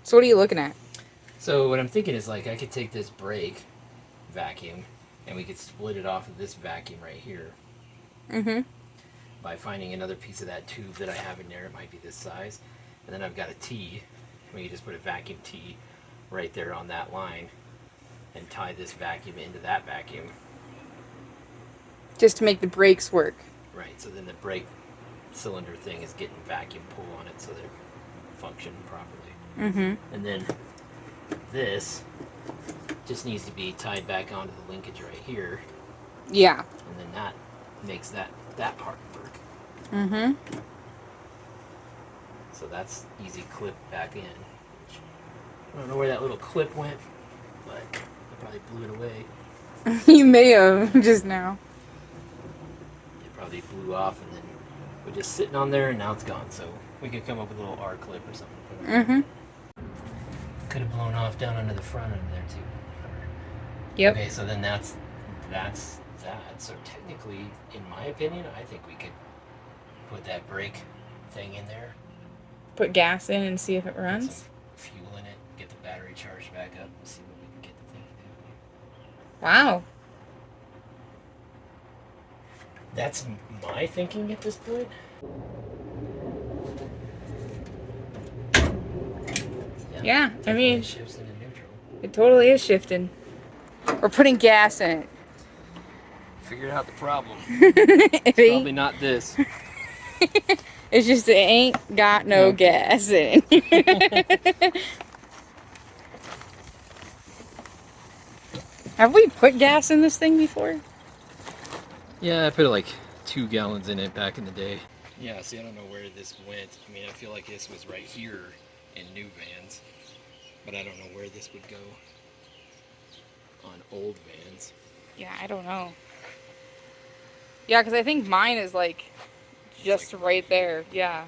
So what are you looking at? So what I'm thinking is like I could take this brake vacuum and we could split it off of this vacuum right here. Mm-hmm. By finding another piece of that tube that I have in there. It might be this size. And then I've got a T. We can just put a vacuum T right there on that line and tie this vacuum into that vacuum. Just to make the brakes work. Right, so then the brake cylinder thing is getting vacuum pull on it so that it functions properly. Mm-hmm. And then this just needs to be tied back onto the linkage right here. Yeah. And then that makes that part work. Mm-hmm. So that's easy clip back in. I don't know where that little clip went, but I probably blew it away. You may have just now. It probably blew off and then we're just sitting on there and now it's gone. So we could come up with a little R clip or something. Mm-hmm. Could have blown off down under the front under there too. Yep. Okay, so then that's that. So technically, in my opinion, I think we could put that brake thing in there. Put gas in and see if it Put runs. some fuel in it, get the battery charged back up, and see what we can get the thing to do. Wow. That's my thinking at this point. Yeah, I mean, It shifts into neutral. it totally is shifting. We're putting gas in it. Figured out the problem. It Probably ain't, not this. it's just it ain't got no gas in. Have we put gas in this thing before? Yeah, I put like 2 gallons in it back in the day. Yeah, see, I don't know where this went. I mean, I feel like this was right here in new vans, but I don't know where this would go on old vans. Yeah, I don't know. Yeah, because I think mine is like just like right there. Yeah.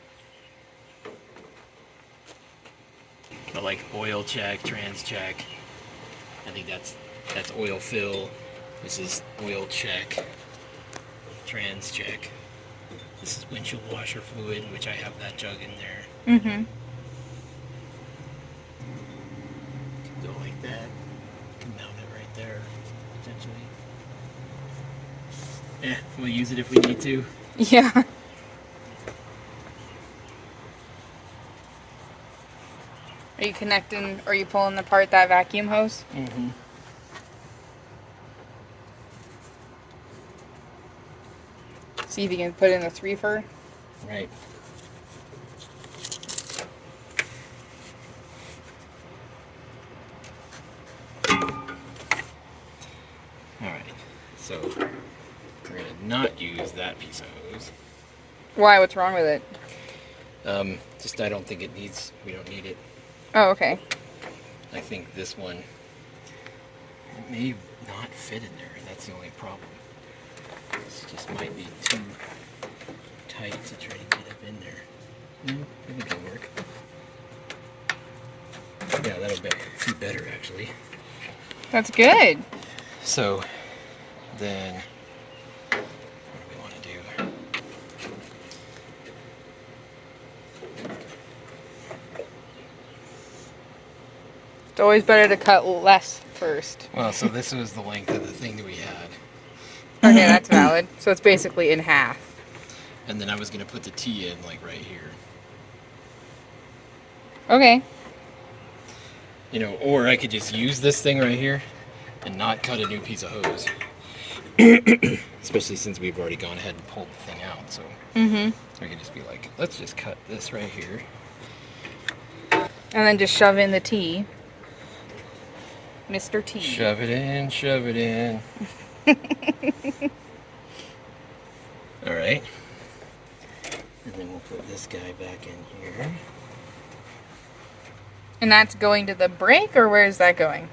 But like oil check, trans check. I think that's oil fill. This is oil check, trans check. This is windshield washer fluid, which I have that jug in there. Mm-hmm. Go like that. Can mount it right there, potentially. Yeah, we'll use it if we need to. Yeah. Are you connecting, or are you pulling apart that vacuum hose? Mm-hmm. See if you can put in the 3-fer. Right. Alright, so we're going to not use that piece of hose. Why? What's wrong with it? Just I don't think we don't need it. Oh, okay. I think this one, it may not fit in there. That's the only problem. This just might be too tight to try to get up in there. No, I think it'll work. Yeah, that'll be better actually. That's good. So then, what do we want to do? It's always better to cut less first. Well, so this was the length of the thing that we had. Okay, that's valid. So it's basically in half. And then I was going to put the T in like right here. Okay. You know, or I could just use this thing right here and not cut a new piece of hose. Especially since we've already gone ahead and pulled the thing out. So I could just be like, let's just cut this right here. And then just shove in the T. Mr. T. Shove it in, shove it in. Alright. And then we'll put this guy back in here. And that's going to the brake, or where is that going?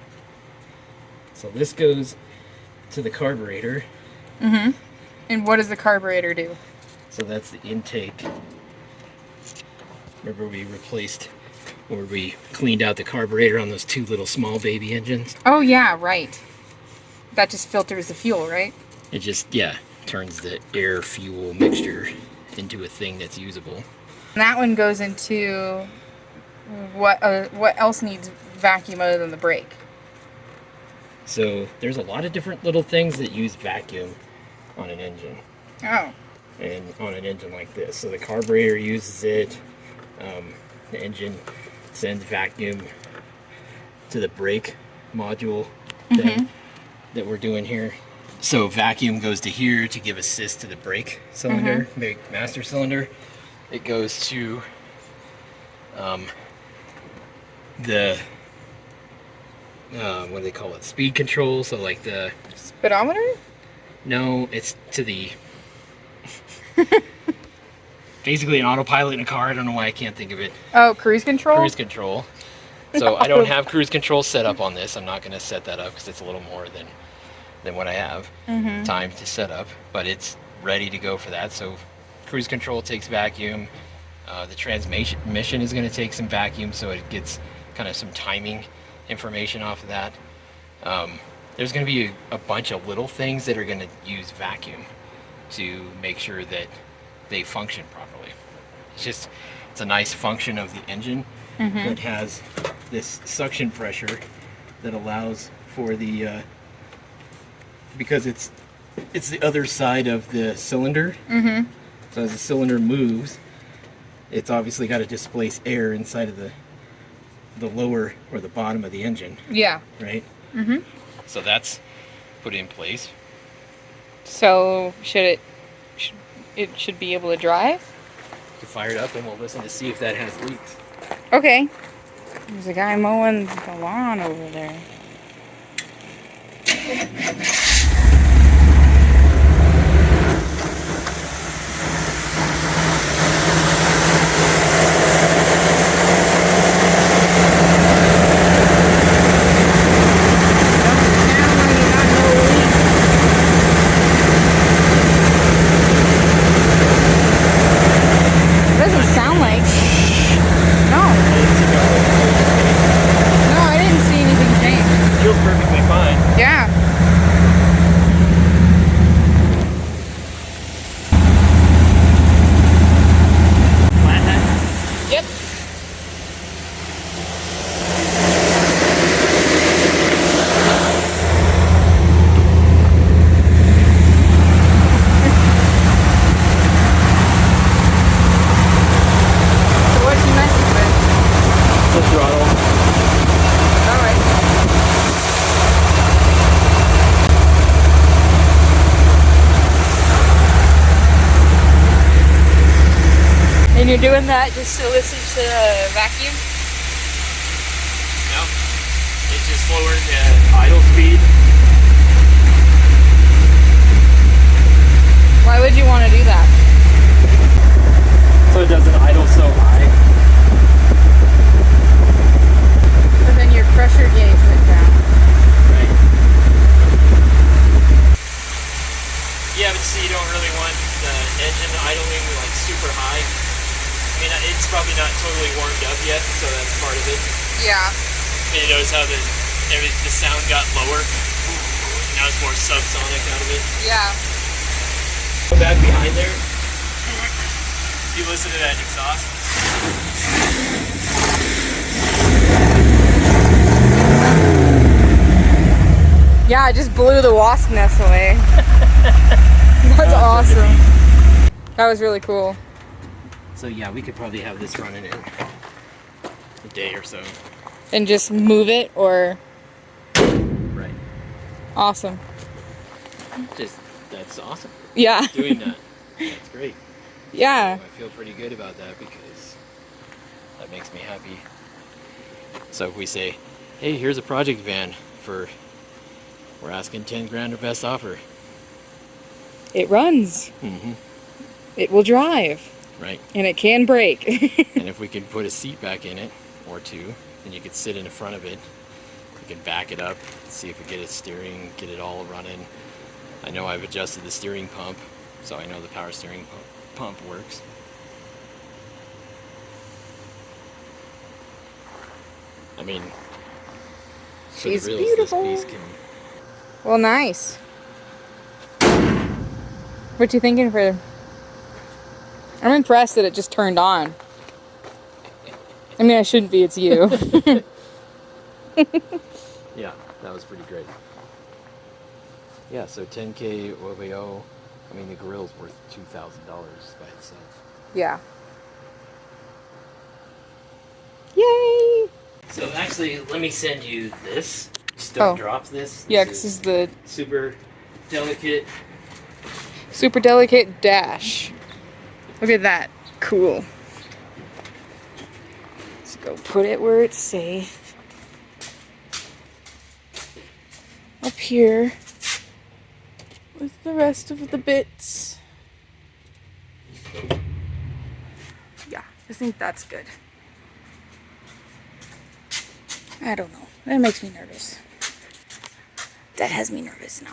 So this goes to the carburetor. Mm-hmm. And what does the carburetor do? So that's the intake. Remember we cleaned out the carburetor on those 2 little small baby engines? Oh, yeah, right. That just filters the fuel, right? It just, yeah, turns the air-fuel mixture into a thing that's usable. And that one goes into what else needs vacuum other than the brake? So there's a lot of different little things that use vacuum on an engine. Oh. And on an engine like this. So the carburetor uses it. The engine sends vacuum to the brake module thing that we're doing here. So vacuum goes to here to give assist to the brake cylinder, brake master cylinder. It goes to the what do they call it? Speed control. So like the Speedometer? no, it's to the basically an autopilot in a car. I don't know why I can't think of it. Oh, cruise control? Cruise control. So I don't have cruise control set up on this. I'm not going to set that up because it's a little more than what I have time to set up. But it's ready to go for that. So cruise control takes vacuum. The transmission is going to take some vacuum, so it gets kind of some timing information off of that. There's going to be a bunch of little things that are going to use vacuum to make sure that they function properly. It's a nice function of the engine that has this suction pressure that allows for the because it's the other side of the cylinder. So as the cylinder moves, it's obviously got to displace air inside of the lower or the bottom of the engine. Yeah. Right. So that's put in place. So it should be able to drive? You can fire it up and we'll listen to see if that has leaks. Okay. There's a guy mowing the lawn over there. Doesn't sound like. No. No, I didn't see anything change. Feels perfectly fine. Yeah. Flathead? Yep. So what's he messing with? The throttle. Alright. And you're doing that just to listen to the vacuum? No. It just lowered the idle speed. Why would you want to do that? So it doesn't idle so high. But then your pressure gauge went down. Right. Yeah, but see, you don't really want the engine idling like super high. I mean, it's probably not totally warmed up yet, so that's part of it. Yeah. And you notice how the sound got lower? Now it's more subsonic out of it. Yeah. Go back behind there. You listen to that exhaust. Yeah, I just blew the wasp nest away. That's awesome. That was really cool. So yeah, we could probably have this running in a day or so. And just move it or... Right. Awesome. That's awesome. Yeah. Doing that. That's great. Yeah. I feel pretty good about that because that makes me happy. So if we say, hey, here's a project van we're asking 10 grand or best offer. It runs. Mm-hmm. It will drive. Right. And it can brake. And if we can put a seat back in it, or two, then you could sit in the front of it. We can back it up, see if we get it steering, get it all running. I know I've adjusted the steering pump, so I know the power steering pump works. I mean, for She's the reals, beautiful. this piece can... Well, nice. What you thinking for... I'm impressed that it just turned on. I mean, I shouldn't be. It's you. Yeah, that was pretty great. Yeah, so 10K OVO. I mean, the grill's worth $2,000 by itself. Yeah. Yay! So actually, let me send you this. Just don't drop this. Yeah, because this is the super delicate. super delicate dash. Look at that. Cool. Let's go put it where it's safe. Up here with the rest of the bits. Yeah, I think that's good. I don't know. That makes me nervous. That has me nervous now.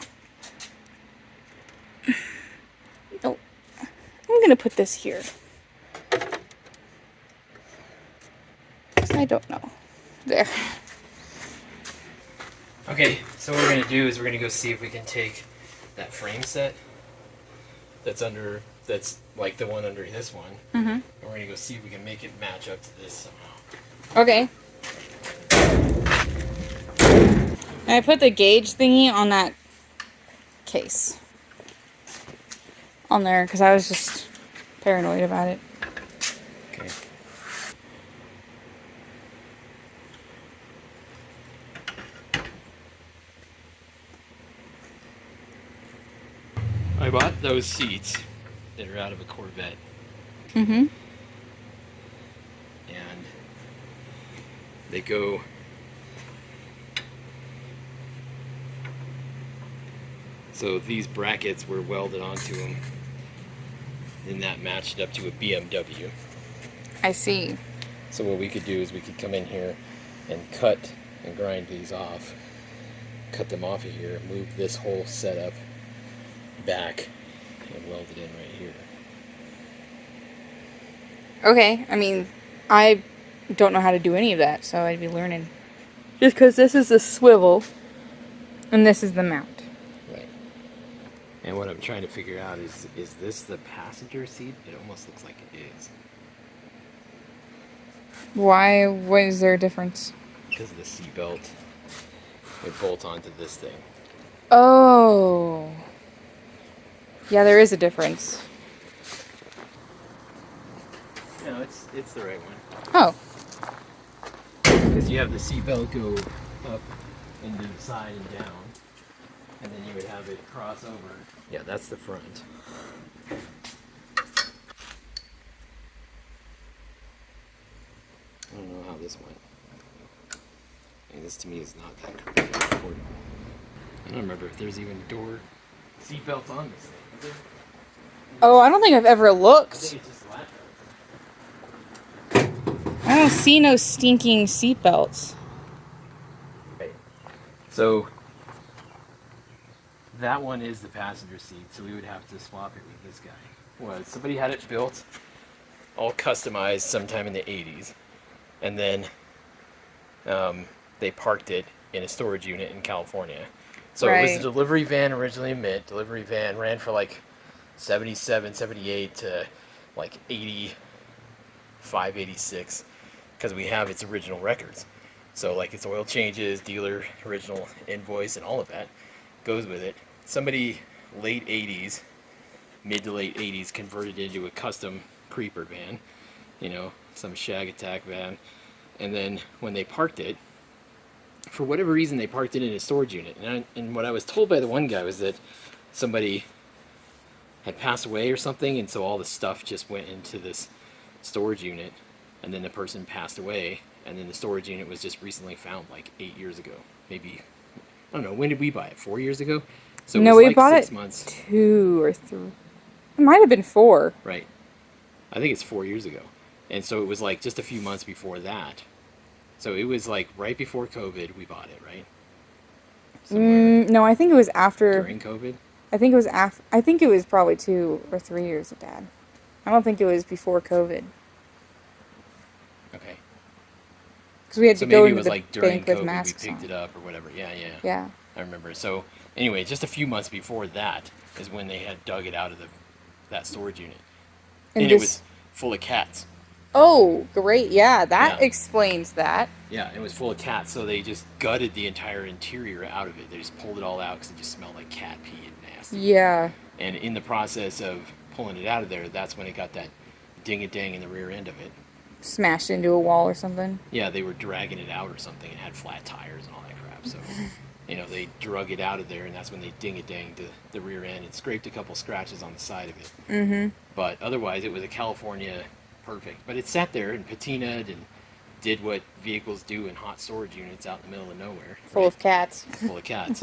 Oh, I'm gonna put this here. I don't know. There. Okay, so what we're gonna do is we're gonna go see if we can take that frame set that's like the one under this one, and we're gonna go see if we can make it match up to this somehow. Okay. I put the gauge thingy on that case. On there, because I was just paranoid about it. Okay. I bought those seats that are out of a Corvette. Mm-hmm. And they go so these brackets were welded onto them, and that matched up to a BMW. I see. So what we could do is we could come in here and cut and grind these off, cut them off of here, move this whole setup back, and weld it in right here. Okay, I mean, I don't know how to do any of that, so I'd be learning. Just because this is the swivel, and this is the mount. Right. And what I'm trying to figure out is this the passenger seat? It almost looks like it is. Why? What is there a difference? Because of the seat belt, it bolts onto this thing. Oh. Yeah, there is a difference. No, it's the right one. Oh. Because you have the seat belt go up into the side and down, and then you would have it cross over. Yeah, that's the front. I don't know how this went. And this to me is not that important. I don't remember if there's even door seat belts on this thing. Is there? Oh, I don't think I've ever I looked. think it's just latch. I don't see no stinking seatbelts. Right. So that one is the passenger seat, so we would have to swap it with this guy. Well, somebody had it built, all customized sometime in the 80s, and then they parked it in a storage unit in California. So it was a delivery van originally in Mint. Delivery van ran for like 77, 78 to like 85, 86, because we have its original records. So like its oil changes, dealer original invoice, and all of that goes with it. Somebody late 80s, mid to late 80s converted it into a custom creeper van, you know, some shag attack van. And then when they parked it, for whatever reason, they parked it in a storage unit. And what I was told by the one guy was that somebody had passed away or something, and so all the stuff just went into this storage unit, and then the person passed away, and then the storage unit was just recently found like 8 years ago. Maybe, I don't know, when did we buy it? 4 years ago? So No, it was we like bought 6 it months. 2 or 3. It might have been 4. Right. I think it's 4 years ago. And so it was like just a few months before that. So it was like right before COVID we bought it, right? No, I think it was after. During COVID? I think it was after. I think it was probably 2 or 3 years of Dad. I don't think it was before COVID. Okay. Because we had So to go maybe it into was the like during bank with COVID masks we picked on. it up or whatever. Yeah, yeah. Yeah. I remember. So anyway, just a few months before that is when they had dug it out of that storage unit. And it was full of cats. Oh, great. Yeah, that Yeah. explains that. Yeah, it was full of cats, so they just gutted the entire interior out of it. They just pulled it all out because it just smelled like cat pee and nasty. Yeah. And in the process of pulling it out of there, that's when it got that ding-a-dang in the rear end of it. Smashed into a wall or something. Yeah, they were dragging it out or something. It had flat tires and all that crap. So, they drug it out of there, and that's when they ding-a-danged the rear end and scraped a couple scratches on the side of it. Mm-hmm. But otherwise, it was a California perfect. But it sat there and patinaed and did what vehicles do in hot storage units out in the middle of nowhere. Full of cats. Full of cats.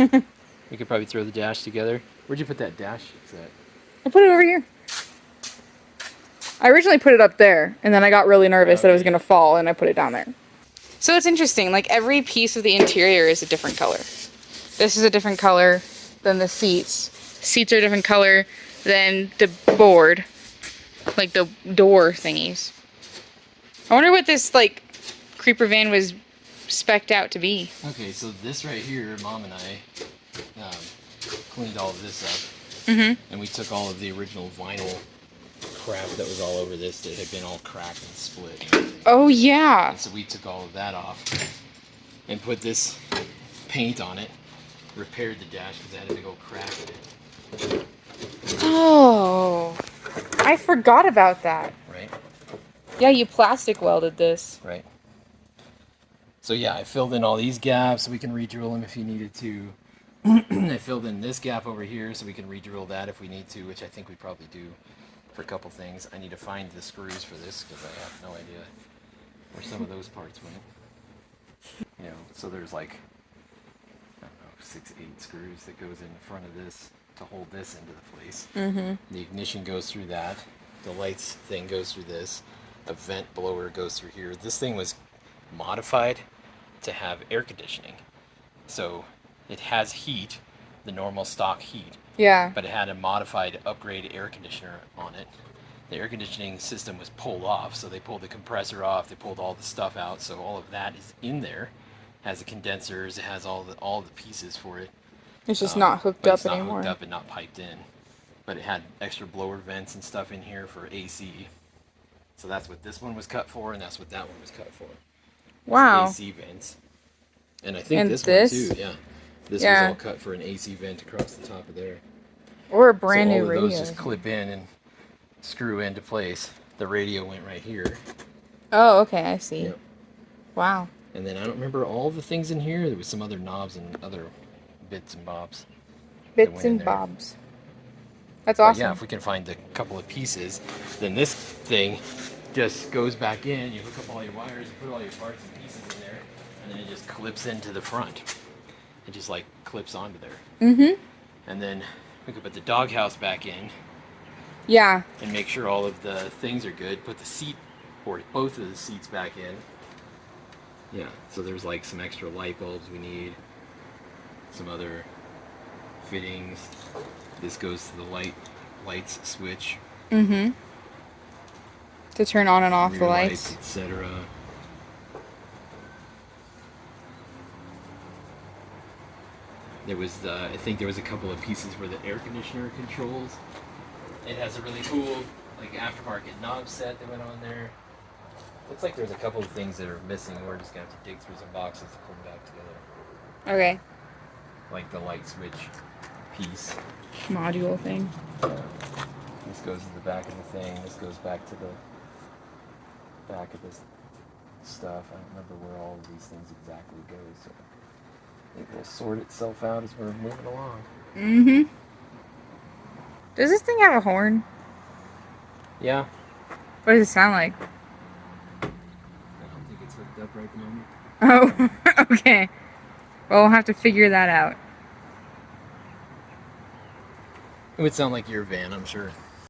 We could probably throw the dash together. Where'd you put that dash set? I put it over here. I originally put it up there, and then I got really nervous that it was going to fall, and I put it down there. So it's interesting. Like, every piece of the interior is a different color. This is a different color than the seats. Seats are a different color than the board. Like, the door thingies. I wonder what this, like, creeper van was spec'd out to be. Okay, so this right here, Mom and I cleaned all of this up. Mm-hmm. And we took all of the original vinyl crap that was all over this that had been all cracked and split and everything. Oh, yeah. And so we took all of that off and put this paint on it, repaired the dash because it had a big old crack in it. Oh. I forgot about that. Right? Yeah, you plastic welded this. Right. So yeah, I filled in all these gaps so we can re-drill them if you needed to. I filled in this gap over here so we can re-drill that if we need to, which I think we probably do for a couple things. I need to find the screws for this because I have no idea where some of those parts went. So there's like, I don't know, 6, 8 screws that goes in front of this to hold this into the place. Mm-hmm. The ignition goes through that. The lights thing goes through this. A vent blower goes through here. This thing was modified to have air conditioning. So it has heat, the normal stock heat. Yeah. But it had a modified upgrade air conditioner on it. The air conditioning system was pulled off, so they pulled the compressor off, they pulled all the stuff out, so all of that is in there. It has the condensers, it has all the pieces for it. It's just not hooked but up it's not anymore. Hooked up and not piped in. But it had extra blower vents and stuff in here for AC. So that's what this one was cut for, and that's what that one was cut for. Wow. AC vents. And I think And this this? one too, yeah. This Yeah. was all cut for an AC vent across the top of there. Or a brand so new all of radio. those just clip in and screw into place. The radio went right here. Oh, okay, I see. Yep. Wow. And then I don't remember all the things in here. There was some other knobs and other bits and bobs. Bits went in and there. bobs. That's But awesome. yeah, if we can find a couple of pieces, then this thing just goes back in. You hook up all your wires, you put all your parts and pieces in there, and then it just clips into the front. It just like clips onto there. Mm-hmm. And then we can put the doghouse back in Yeah. and make sure all of the things are good. Put the seat, or both of the seats back in. Yeah, so there's like some extra light bulbs we need. Some other fittings. This goes to the lights switch. Mm-hmm. To turn on and off the rear lights. etc. There was, I think there was a couple of pieces for the air conditioner controls. It has a really cool, like, aftermarket knob set that went on there. Looks like there's a couple of things that are missing. We're just gonna have to dig through some boxes to put them back together. Okay. Like the light switch piece. Module thing. This goes to the back of the thing. This goes back to the back of this stuff. I don't remember where all of these things exactly go, so it will sort itself out as we're moving along. Mm-hmm. Does this thing have a horn? Yeah. What does it sound like? I don't think it's hooked up right at the moment. Oh, okay. Well, we'll have to figure that out. It would sound like your van, I'm sure.